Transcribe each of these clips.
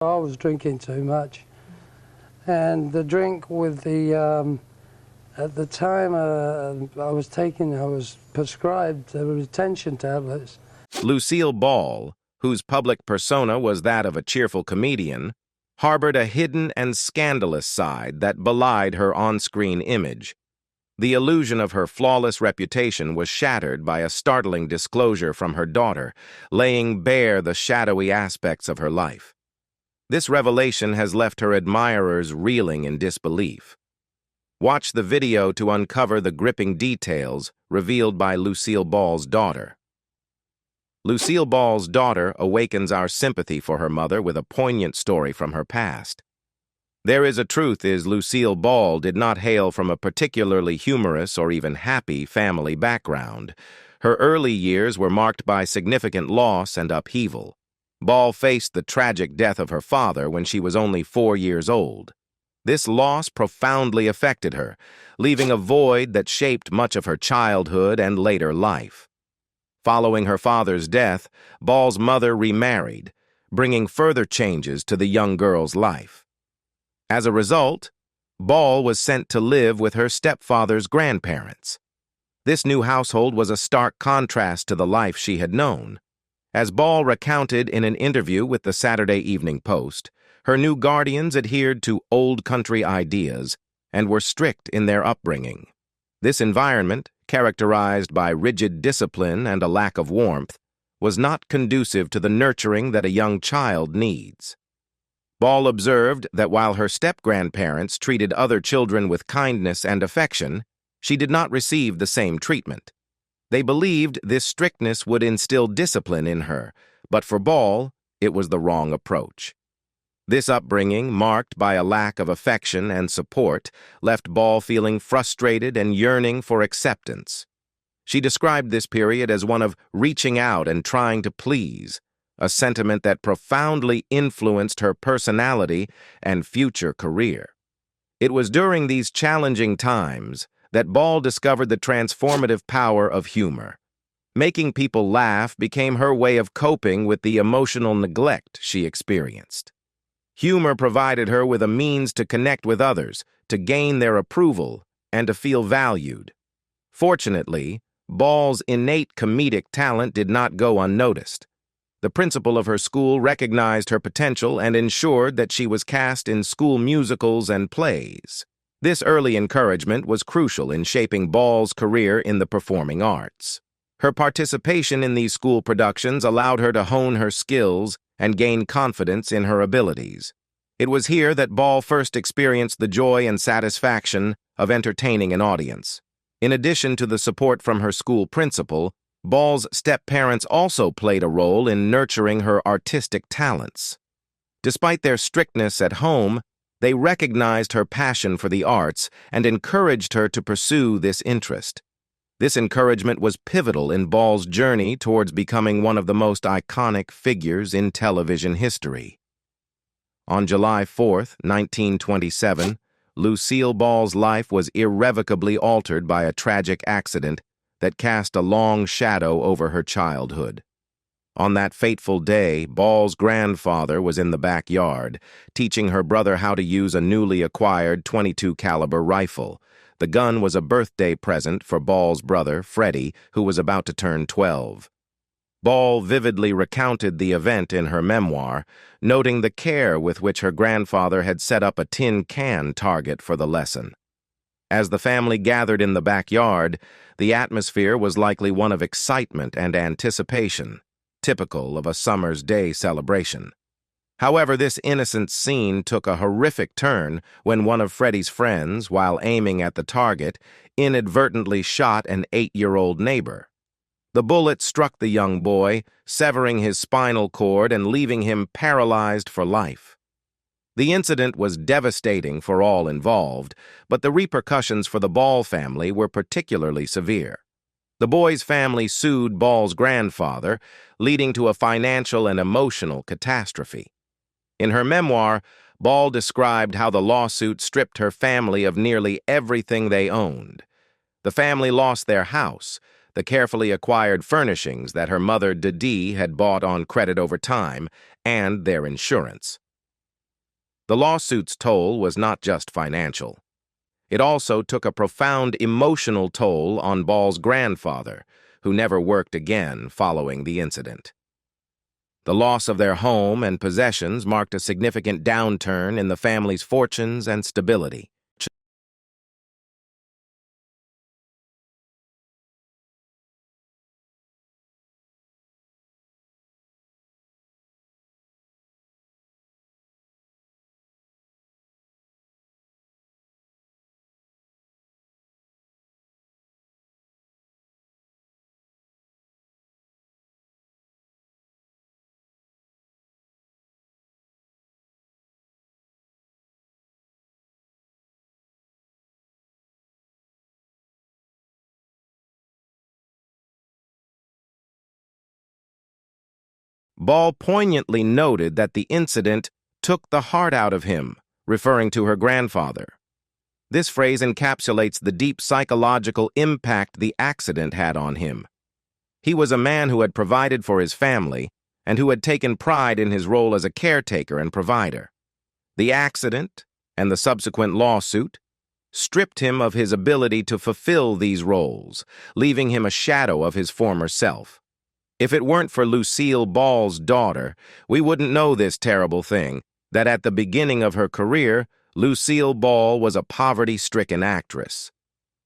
I was drinking too much, and the drink with the, at the time I was prescribed retention tablets. Lucille Ball, whose public persona was that of a cheerful comedian, harbored a hidden and scandalous side that belied her on-screen image. The illusion of her flawless reputation was shattered by a startling disclosure from her daughter, laying bare the shadowy aspects of her life. This revelation has left her admirers reeling in disbelief. Watch the video to uncover the gripping details revealed by Lucille Ball's daughter. Lucille Ball's daughter awakens our sympathy for her mother with a poignant story from her past. There is a truth is Lucille Ball did not hail from a particularly humorous or even happy family background. Her early years were marked by significant loss and upheaval. Ball faced the tragic death of her father when she was only 4 years old. This loss profoundly affected her, leaving a void that shaped much of her childhood and later life. Following her father's death, Ball's mother remarried, bringing further changes to the young girl's life. As a result, Ball was sent to live with her stepfather's grandparents. This new household was a stark contrast to the life she had known. As Ball recounted in an interview with the Saturday Evening Post, her new guardians adhered to old country ideas and were strict in their upbringing. This environment, characterized by rigid discipline and a lack of warmth, was not conducive to the nurturing that a young child needs. Ball observed that while her step-grandparents treated other children with kindness and affection, she did not receive the same treatment. They believed this strictness would instill discipline in her, but for Ball, it was the wrong approach. This upbringing, marked by a lack of affection and support, left Ball feeling frustrated and yearning for acceptance. She described this period as one of reaching out and trying to please, a sentiment that profoundly influenced her personality and future career. It was during these challenging times that Ball discovered the transformative power of humor. Making people laugh became her way of coping with the emotional neglect she experienced. Humor provided her with a means to connect with others, to gain their approval, and to feel valued. Fortunately, Ball's innate comedic talent did not go unnoticed. The principal of her school recognized her potential and ensured that she was cast in school musicals and plays. This early encouragement was crucial in shaping Ball's career in the performing arts. Her participation in these school productions allowed her to hone her skills and gain confidence in her abilities. It was here that Ball first experienced the joy and satisfaction of entertaining an audience. In addition to the support from her school principal, Ball's step-parents also played a role in nurturing her artistic talents. Despite their strictness at home, they recognized her passion for the arts and encouraged her to pursue this interest. This encouragement was pivotal in Ball's journey towards becoming one of the most iconic figures in television history. On July 4, 1927, Lucille Ball's life was irrevocably altered by a tragic accident that cast a long shadow over her childhood. On that fateful day, Ball's grandfather was in the backyard, teaching her brother how to use a newly acquired .22 caliber rifle. The gun was a birthday present for Ball's brother, Freddie, who was about to turn 12. Ball vividly recounted the event in her memoir, noting the care with which her grandfather had set up a tin can target for the lesson. As the family gathered in the backyard, the atmosphere was likely one of excitement and anticipation, typical of a summer's day celebration. However, this innocent scene took a horrific turn when one of Freddie's friends, while aiming at the target, inadvertently shot an 8-year-old neighbor. The bullet struck the young boy, severing his spinal cord and leaving him paralyzed for life. The incident was devastating for all involved, but the repercussions for the Ball family were particularly severe. The boy's family sued Ball's grandfather, leading to a financial and emotional catastrophe. In her memoir, Ball described how the lawsuit stripped her family of nearly everything they owned. The family lost their house, the carefully acquired furnishings that her mother Dee had bought on credit over time, and their insurance. The lawsuit's toll was not just financial. It also took a profound emotional toll on Ball's grandfather, who never worked again following the incident. The loss of their home and possessions marked a significant downturn in the family's fortunes and stability. Ball poignantly noted that the incident took the heart out of him, referring to her grandfather. This phrase encapsulates the deep psychological impact the accident had on him. He was a man who had provided for his family and who had taken pride in his role as a caretaker and provider. The accident and the subsequent lawsuit stripped him of his ability to fulfill these roles, leaving him a shadow of his former self. If it weren't for Lucille Ball's daughter, we wouldn't know this terrible thing, that at the beginning of her career, Lucille Ball was a poverty-stricken actress.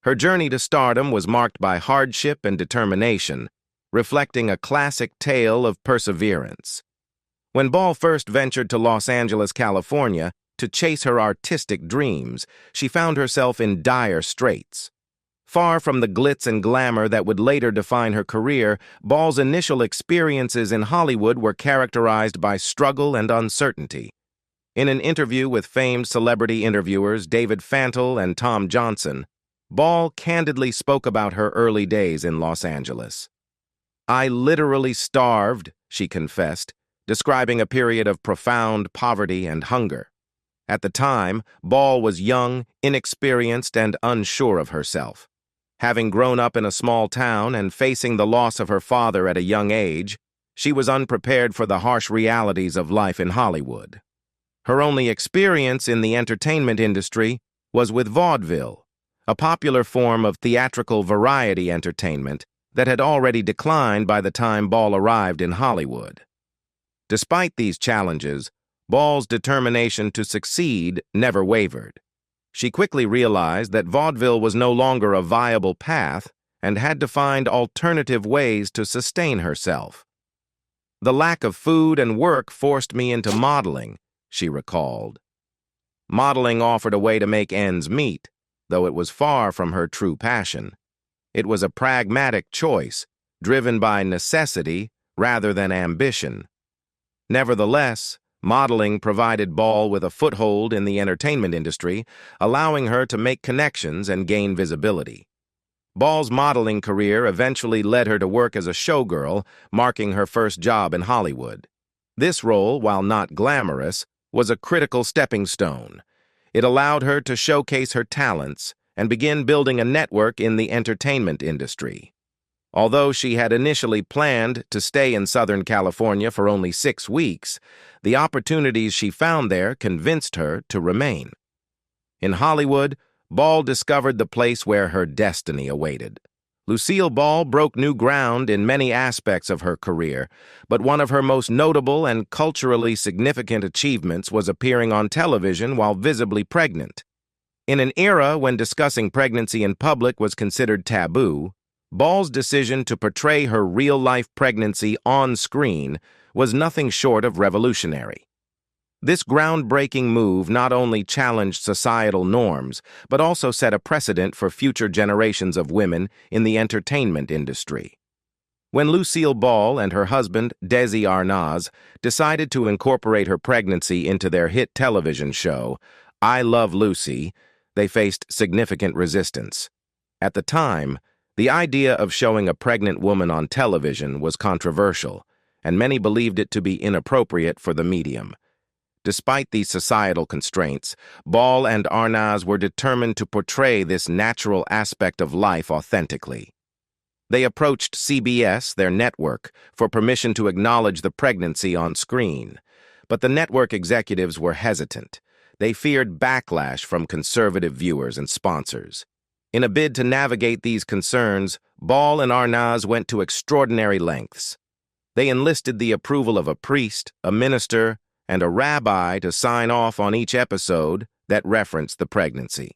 Her journey to stardom was marked by hardship and determination, reflecting a classic tale of perseverance. When Ball first ventured to Los Angeles, California, to chase her artistic dreams, she found herself in dire straits. Far from the glitz and glamour that would later define her career, Ball's initial experiences in Hollywood were characterized by struggle and uncertainty. In an interview with famed celebrity interviewers David Fantle and Tom Johnson, Ball candidly spoke about her early days in Los Angeles. "I literally starved," she confessed, describing a period of profound poverty and hunger. At the time, Ball was young, inexperienced, and unsure of herself. Having grown up in a small town and facing the loss of her father at a young age, she was unprepared for the harsh realities of life in Hollywood. Her only experience in the entertainment industry was with vaudeville, a popular form of theatrical variety entertainment that had already declined by the time Ball arrived in Hollywood. Despite these challenges, Ball's determination to succeed never wavered. She quickly realized that vaudeville was no longer a viable path and had to find alternative ways to sustain herself. "The lack of food and work forced me into modeling," she recalled. Modeling offered a way to make ends meet, though it was far from her true passion. It was a pragmatic choice, driven by necessity rather than ambition. Nevertheless, modeling provided Ball with a foothold in the entertainment industry, allowing her to make connections and gain visibility. Ball's modeling career eventually led her to work as a showgirl, marking her first job in Hollywood. This role, while not glamorous, was a critical stepping stone. It allowed her to showcase her talents and begin building a network in the entertainment industry. Although she had initially planned to stay in Southern California for only 6 weeks, the opportunities she found there convinced her to remain. In Hollywood, Ball discovered the place where her destiny awaited. Lucille Ball broke new ground in many aspects of her career, but one of her most notable and culturally significant achievements was appearing on television while visibly pregnant. In an era when discussing pregnancy in public was considered taboo, Ball's decision to portray her real-life pregnancy on screen was nothing short of revolutionary. This groundbreaking move not only challenged societal norms, but also set a precedent for future generations of women in the entertainment industry. When Lucille Ball and her husband, Desi Arnaz, decided to incorporate her pregnancy into their hit television show, I Love Lucy, they faced significant resistance. At the time, the idea of showing a pregnant woman on television was controversial, and many believed it to be inappropriate for the medium. Despite these societal constraints, Ball and Arnaz were determined to portray this natural aspect of life authentically. They approached CBS, their network, for permission to acknowledge the pregnancy on screen, but the network executives were hesitant. they feared backlash from conservative viewers and sponsors. In a bid to navigate these concerns, Ball and Arnaz went to extraordinary lengths. They enlisted the approval of a priest, a minister, and a rabbi to sign off on each episode that referenced the pregnancy.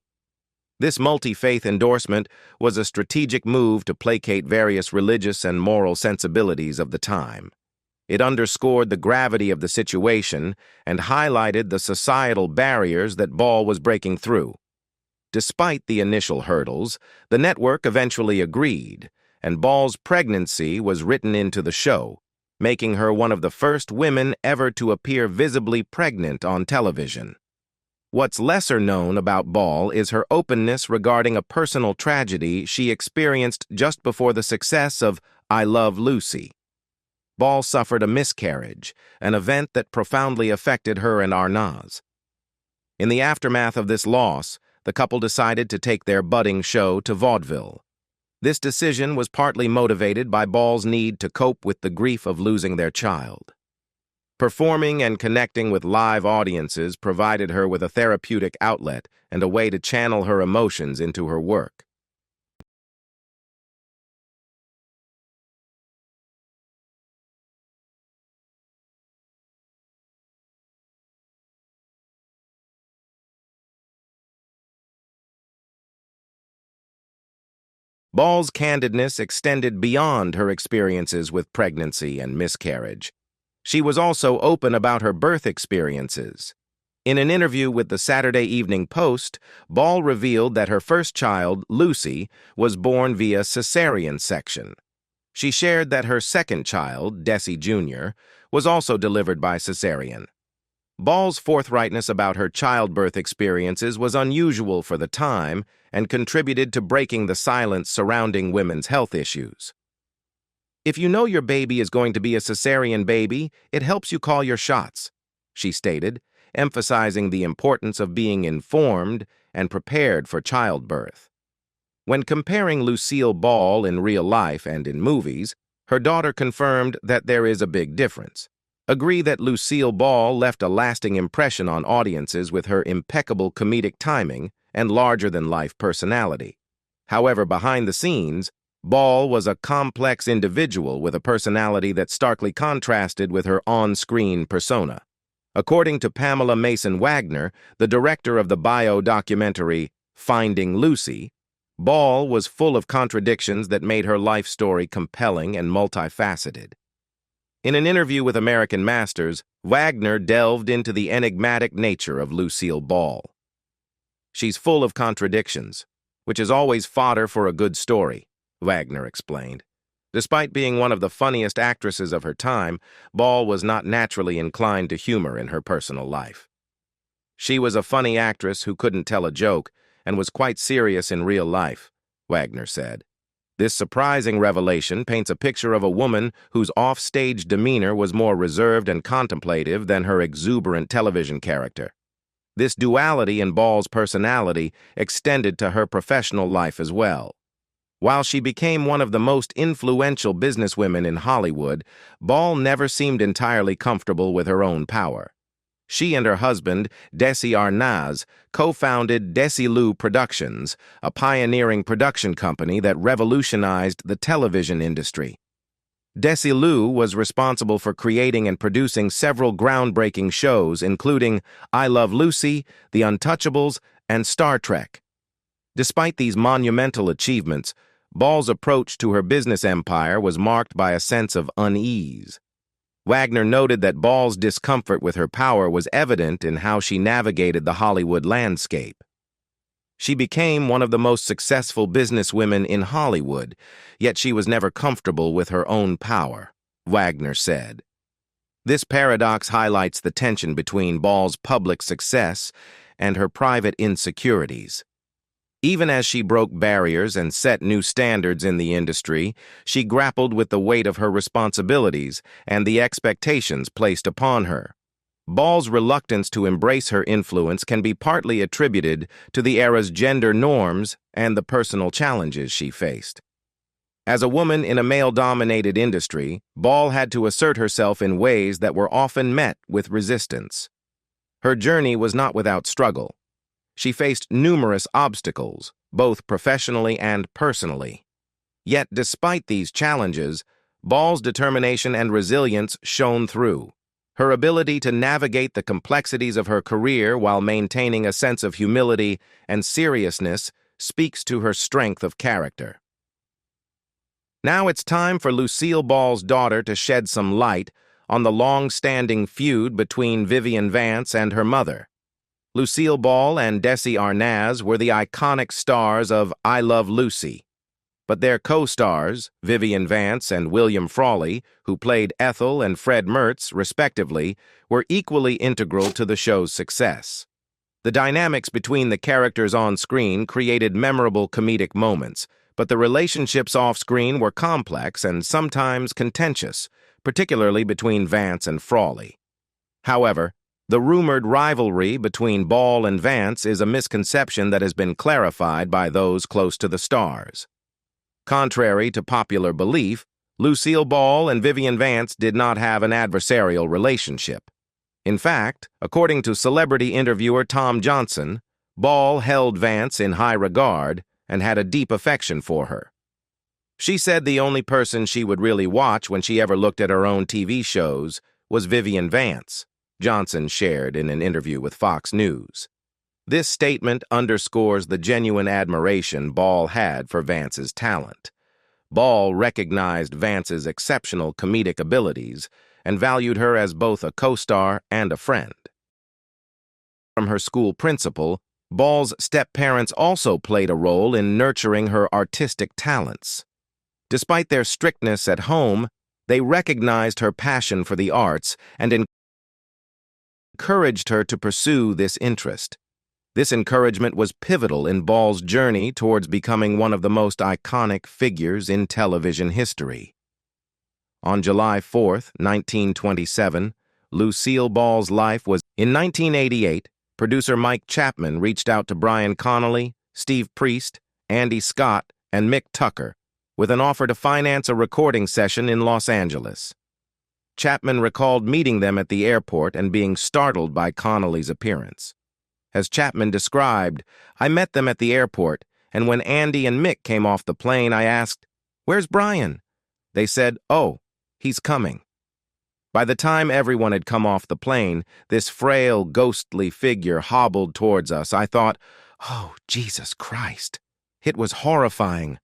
This multi-faith endorsement was a strategic move to placate various religious and moral sensibilities of the time. It underscored the gravity of the situation and highlighted the societal barriers that Ball was breaking through. Despite the initial hurdles, the network eventually agreed, and Ball's pregnancy was written into the show, making her one of the first women ever to appear visibly pregnant on television. What's lesser known about Ball is her openness regarding a personal tragedy she experienced just before the success of I Love Lucy. Ball suffered a miscarriage, an event that profoundly affected her and Arnaz. In the aftermath of this loss, the couple decided to take their budding show to vaudeville. This decision was partly motivated by Ball's need to cope with the grief of losing their child. Performing and connecting with live audiences provided her with a therapeutic outlet and a way to channel her emotions into her work. Ball's candidness extended beyond her experiences with pregnancy and miscarriage. She was also open about her birth experiences. In an interview with the Saturday Evening Post, Ball revealed that her first child, Lucy, was born via cesarean section. She shared that her second child, Desi Jr., was also delivered by cesarean. Ball's forthrightness about her childbirth experiences was unusual for the time and contributed to breaking the silence surrounding women's health issues. "If you know your baby is going to be a cesarean baby, it helps you call your shots," she stated, emphasizing the importance of being informed and prepared for childbirth. When comparing Lucille Ball in real life and in movies, her daughter confirmed that there is a big difference. Agree that Lucille Ball left a lasting impression on audiences with her impeccable comedic timing and larger-than-life personality. However, behind the scenes, Ball was a complex individual with a personality that starkly contrasted with her on-screen persona. According to Pamela Mason Wagner, the director of the bio-documentary Finding Lucy, Ball was full of contradictions that made her life story compelling and multifaceted. In an interview with American Masters, Wagner delved into the enigmatic nature of Lucille Ball. "She's full of contradictions, which is always fodder for a good story," Wagner explained. Despite being one of the funniest actresses of her time, Ball was not naturally inclined to humor in her personal life. "She was a funny actress who couldn't tell a joke and was quite serious in real life," Wagner said. This surprising revelation paints a picture of a woman whose off-stage demeanor was more reserved and contemplative than her exuberant television character. This duality in Ball's personality extended to her professional life as well. While she became one of the most influential businesswomen in Hollywood, Ball never seemed entirely comfortable with her own power. She and her husband, Desi Arnaz, co-founded Desilu Productions, a pioneering production company that revolutionized the television industry. Desilu was responsible for creating and producing several groundbreaking shows, including I Love Lucy, The Untouchables, and Star Trek. Despite these monumental achievements, Ball's approach to her business empire was marked by a sense of unease. Wagner noted that Ball's discomfort with her power was evident in how she navigated the Hollywood landscape. She became one of the most successful businesswomen in Hollywood, yet she was never comfortable with her own power, Wagner said. This paradox highlights the tension between Ball's public success and her private insecurities. Even as she broke barriers and set new standards in the industry, she grappled with the weight of her responsibilities and the expectations placed upon her. Ball's reluctance to embrace her influence can be partly attributed to the era's gender norms and the personal challenges she faced. As a woman in a male-dominated industry, Ball had to assert herself in ways that were often met with resistance. Her journey was not without struggle. She faced numerous obstacles, both professionally and personally. Yet, despite these challenges, Ball's determination and resilience shone through. Her ability to navigate the complexities of her career while maintaining a sense of humility and seriousness speaks to her strength of character. Now it's time for Lucille Ball's daughter to shed some light on the long-standing feud between Vivian Vance and her mother. Lucille Ball and Desi Arnaz were the iconic stars of I Love Lucy, but their co-stars, Vivian Vance and William Frawley, who played Ethel and Fred Mertz, respectively, were equally integral to the show's success. The dynamics between the characters on screen created memorable comedic moments, but the relationships off-screen were complex and sometimes contentious, particularly between Vance and Frawley. However, the rumored rivalry between Ball and Vance is a misconception that has been clarified by those close to the stars. Contrary to popular belief, Lucille Ball and Vivian Vance did not have an adversarial relationship. In fact, according to celebrity interviewer Tom Johnson, Ball held Vance in high regard and had a deep affection for her. She said the only person she would really watch when she ever looked at her own TV shows was Vivian Vance, Johnson shared in an interview with Fox News. This statement underscores the genuine admiration Ball had for Vance's talent. Ball recognized Vance's exceptional comedic abilities and valued her as both a co-star and a friend. From her school principal, Ball's step-parents also played a role in nurturing her artistic talents. Despite their strictness at home, they recognized her passion for the arts and encouraged her to pursue this interest. This encouragement was pivotal in Ball's journey towards becoming one of the most iconic figures in television history. On July 4, 1927, Lucille Ball's life was. In 1988, producer Mike Chapman reached out to Brian Connolly, Steve Priest, Andy Scott, and Mick Tucker with an offer to finance a recording session in Los Angeles. Chapman recalled meeting them at the airport and being startled by Connolly's appearance. As Chapman described, I met them at the airport, and when Andy and Mick came off the plane, I asked, "Where's Brian?" They said, "Oh, he's coming." By the time everyone had come off the plane, this frail, ghostly figure hobbled towards us. I thought, "Oh, Jesus Christ." It was horrifying.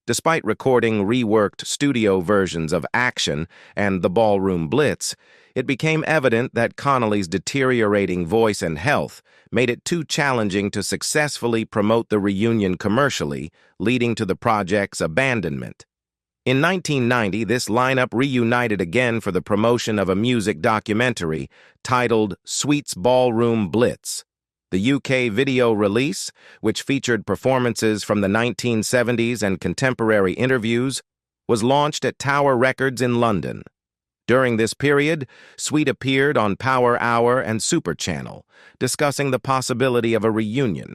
Despite recording reworked studio versions of Action and The Ballroom Blitz, it became evident that Connolly's deteriorating voice and health made it too challenging to successfully promote the reunion commercially, leading to the project's abandonment. In 1990, this lineup reunited again for the promotion of a music documentary titled Sweet's Ballroom Blitz. The UK video release, which featured performances from the 1970s and contemporary interviews, was launched at Tower Records in London. During this period, Sweet appeared on Power Hour and Super Channel, discussing the possibility of a reunion.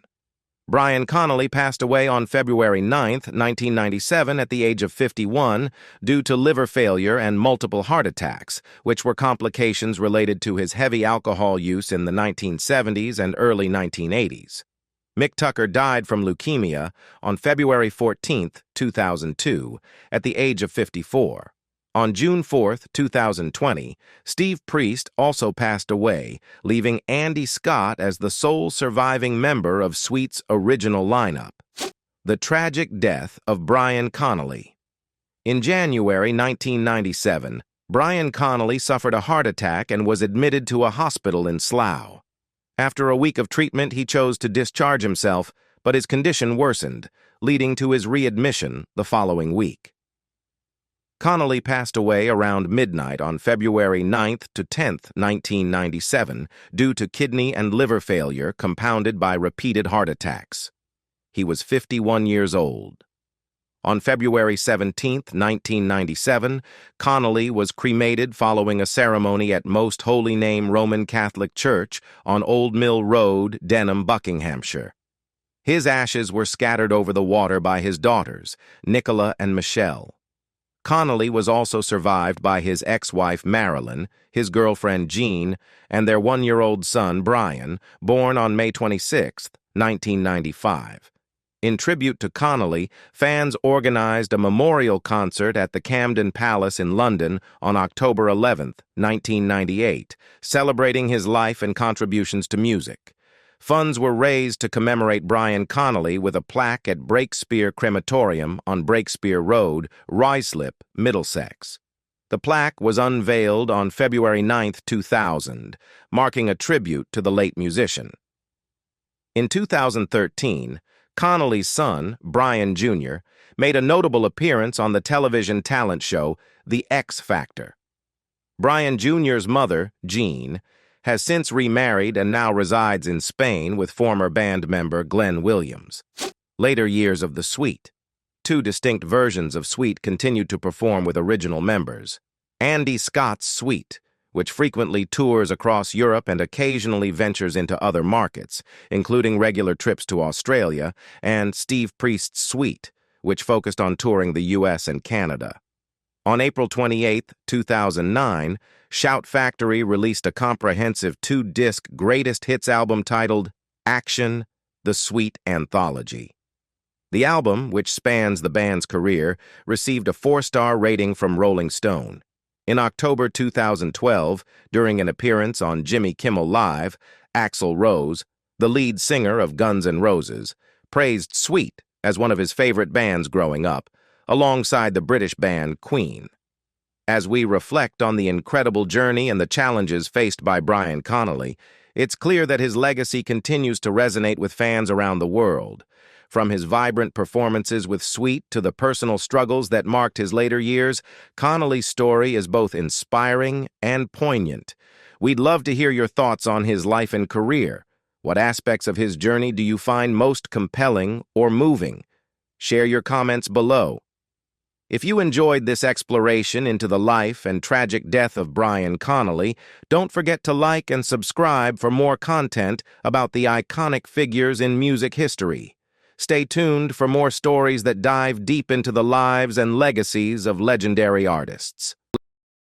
Brian Connolly passed away on February 9, 1997, at the age of 51 due to liver failure and multiple heart attacks, which were complications related to his heavy alcohol use in the 1970s and early 1980s. Mick Tucker died from leukemia on February 14, 2002, at the age of 54. On June 4, 2020, Steve Priest also passed away, leaving Andy Scott as the sole surviving member of Sweet's original lineup. The tragic death of Brian Connolly. In January 1997, Brian Connolly suffered a heart attack and was admitted to a hospital in Slough. After a week of treatment, he chose to discharge himself, but his condition worsened, leading to his readmission the following week. Connolly passed away around midnight on February 9 to 10, 1997, due to kidney and liver failure compounded by repeated heart attacks. He was 51 years old. On February 17, 1997, Connolly was cremated following a ceremony at Most Holy Name Roman Catholic Church on Old Mill Road, Denham, Buckinghamshire. His ashes were scattered over the water by his daughters, Nicola and Michelle. Connolly was also survived by his ex-wife Marilyn, his girlfriend Jean, and their one-year-old son Brian, born on May 26, 1995. In tribute to Connolly, fans organized a memorial concert at the Camden Palace in London on October 11, 1998, celebrating his life and contributions to music. Funds were raised to commemorate Brian Connolly with a plaque at Breakspear Crematorium on Breakspear Road, Ruislip, Middlesex. The plaque was unveiled on February 9, 2000, marking a tribute to the late musician. In 2013, Connolly's son, Brian Jr., made a notable appearance on the television talent show The X Factor. Brian Jr.'s mother, Jean, has since remarried and now resides in Spain with former band member Glenn Williams. Later years of the Suite. Two distinct versions of Suite continued to perform with original members. Andy Scott's Suite, which frequently tours across Europe and occasionally ventures into other markets, including regular trips to Australia, and Steve Priest's Suite, which focused on touring the U.S. and Canada. On April 28, 2009, Shout Factory released a comprehensive 2-disc greatest hits album titled Action, The Suite Anthology. The album, which spans the band's career, received a 4-star rating from Rolling Stone. In October 2012, during an appearance on Jimmy Kimmel Live, Axl Rose, the lead singer of Guns N' Roses, praised Suite as one of his favorite bands growing up, alongside the British band Queen. As we reflect on the incredible journey and the challenges faced by Brian Connolly, it's clear that his legacy continues to resonate with fans around the world. From his vibrant performances with Suite to the personal struggles that marked his later years, Connolly's story is both inspiring and poignant. We'd love to hear your thoughts on his life and career. What aspects of his journey do you find most compelling or moving? Share your comments below. If you enjoyed this exploration into the life and tragic death of Brian Connolly, don't forget to like and subscribe for more content about the iconic figures in music history. Stay tuned for more stories that dive deep into the lives and legacies of legendary artists.